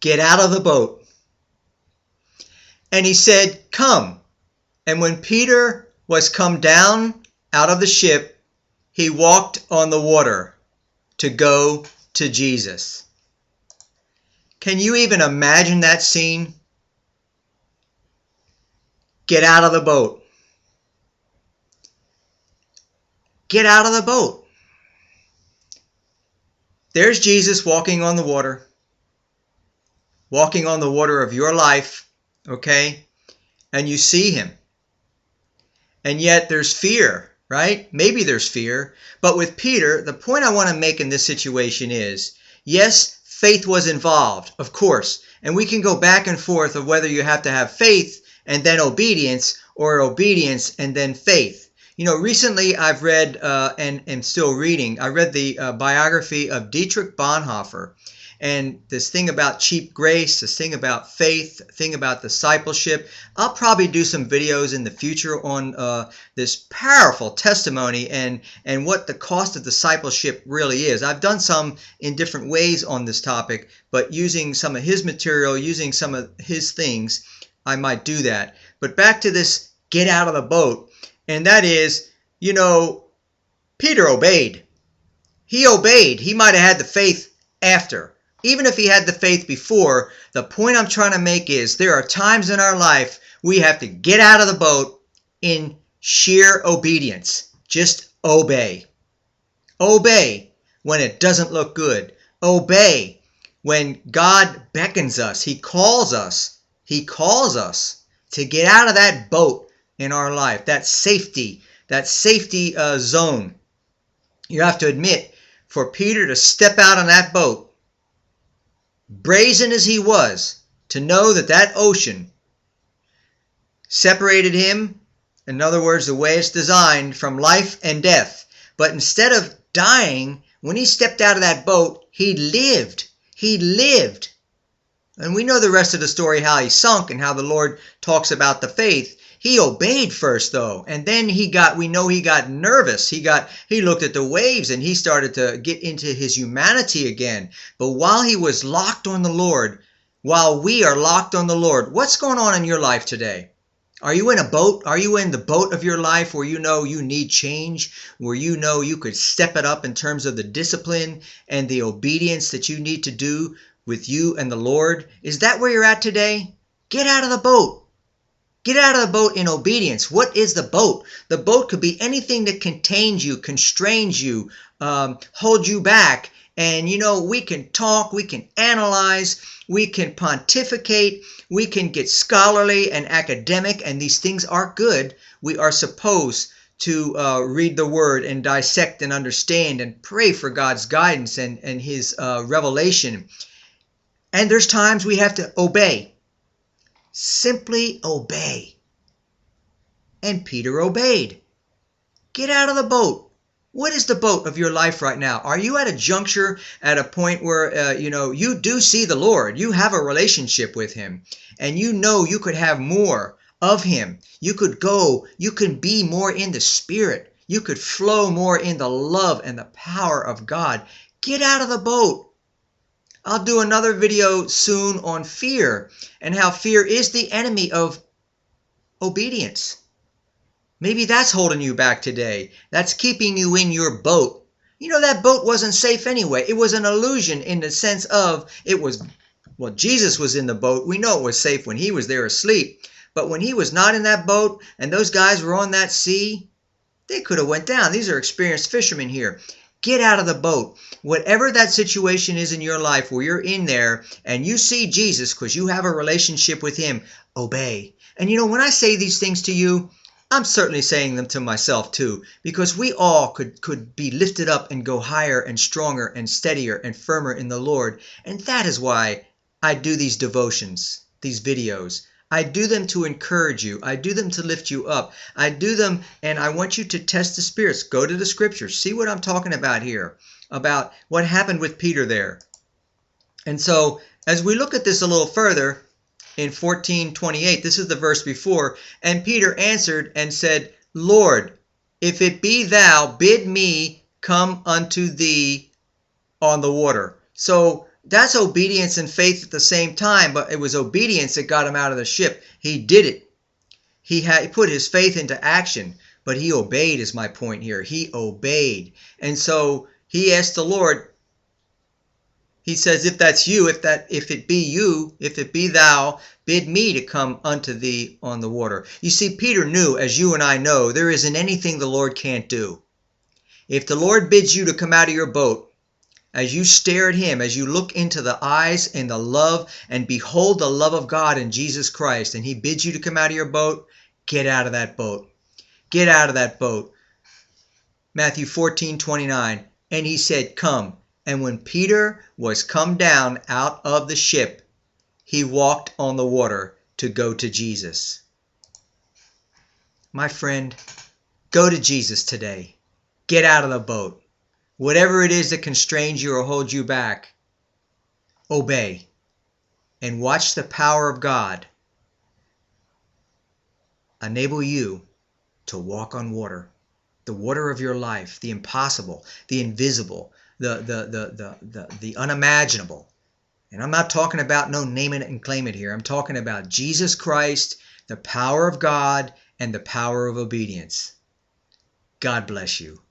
get out of the boat. And he said, come. And when Peter was come down out of the ship, he walked on the water to go to Jesus. Can you even imagine that scene? Get out of the boat. Get out of the boat. There's Jesus walking on the water of your life, okay? And you see him. And yet there's fear, right? Maybe there's fear. But with Peter, the point I want to make in this situation is, yes, faith was involved, of course. And we can go back and forth of whether you have to have faith and then obedience, or obedience and then faith. You know, recently I've read and am still reading, I read the biography of Dietrich Bonhoeffer. And this thing about cheap grace, this thing about faith, thing about discipleship. I'll probably do some videos in the future on this powerful testimony and what the cost of discipleship really is. I've done some in different ways on this topic, but using some of his material, using some of his things, I might do that. But back to this get out of the boat. And that is, you know, Peter obeyed. He obeyed. He might have had the faith after. Even if he had the faith before, the point I'm trying to make is there are times in our life we have to get out of the boat in sheer obedience. Just obey. Obey when it doesn't look good. Obey when God beckons us. He calls us. He calls us to get out of that boat in our life, that safety zone. You have to admit, for Peter to step out on that boat, brazen as he was, to know that that ocean separated him, in other words, the way it's designed, from life and death. But instead of dying, when he stepped out of that boat, he lived. He lived. And we know the rest of the story, how he sunk and how the Lord talks about the faith. He obeyed first, though, and then we know he got nervous. He looked at the waves and he started to get into his humanity again. But while he was locked on the Lord, while we are locked on the Lord, what's going on in your life today? Are you in a boat? Are you in the boat of your life where you know you need change, where you know you could step it up in terms of the discipline and the obedience that you need to do with you and the Lord? Is that where you're at today? Get out of the boat. Get out of the boat in obedience. What is the boat? The boat could be anything that contains you, constrains you, holds you back. And, you know, we can talk, we can analyze, we can pontificate, we can get scholarly and academic, and these things are good. We are supposed to read the Word and dissect and understand and pray for God's guidance and His revelation. And there's times we have to obey. Simply obey. And Peter obeyed. Get out of the boat. What is the boat of your life right now? Are you at a juncture, at a point where, you do see the Lord. You have a relationship with Him. And you know you could have more of Him. You could go. You can be more in the Spirit. You could flow more in the love and the power of God. Get out of the boat. I'll do another video soon on fear and how fear is the enemy of obedience. Maybe that's holding you back today. That's keeping you in your boat. You know, that boat wasn't safe anyway. It was an illusion in the sense of Jesus was in the boat. We know it was safe when He was there asleep. But when He was not in that boat and those guys were on that sea, they could have went down. These are experienced fishermen here. Get out of the boat. Whatever that situation is in your life where you're in there and you see Jesus because you have a relationship with Him, obey. And you know, when I say these things to you, I'm certainly saying them to myself too, because we all could be lifted up and go higher and stronger and steadier and firmer in the Lord. And that is why I do these devotions, these videos. I do them to encourage you. I do them to lift you up. I do them, and I want you to test the spirits. Go to the scriptures. See what I'm talking about here, about what happened with Peter there. And so, as we look at this a little further, in 14:28, this is the verse before, and Peter answered and said, Lord, if it be thou, bid me come unto thee on the water. So, That's obedience and faith at the same time, but it was obedience that got him out of the ship. He did it. He put his faith into action, but he obeyed is my point here. He obeyed. And so he asked the Lord, he says, if that's you, if it be you, if it be thou, bid me to come unto thee on the water. You see, Peter knew, as you and I know, there isn't anything the Lord can't do. If the Lord bids you to come out of your boat, as you stare at him, as you look into the eyes and the love and behold the love of God in Jesus Christ, and he bids you to come out of your boat, get out of that boat. Get out of that boat. Matthew 14:29. And he said, come. And when Peter was come down out of the ship, he walked on the water to go to Jesus. My friend, go to Jesus today. Get out of the boat. Whatever it is that constrains you or holds you back, obey and watch the power of God enable you to walk on water, the water of your life, the impossible, the invisible, the unimaginable. And I'm not talking about no name it and claim it here. I'm talking about Jesus Christ, the power of God, and the power of obedience. God bless you.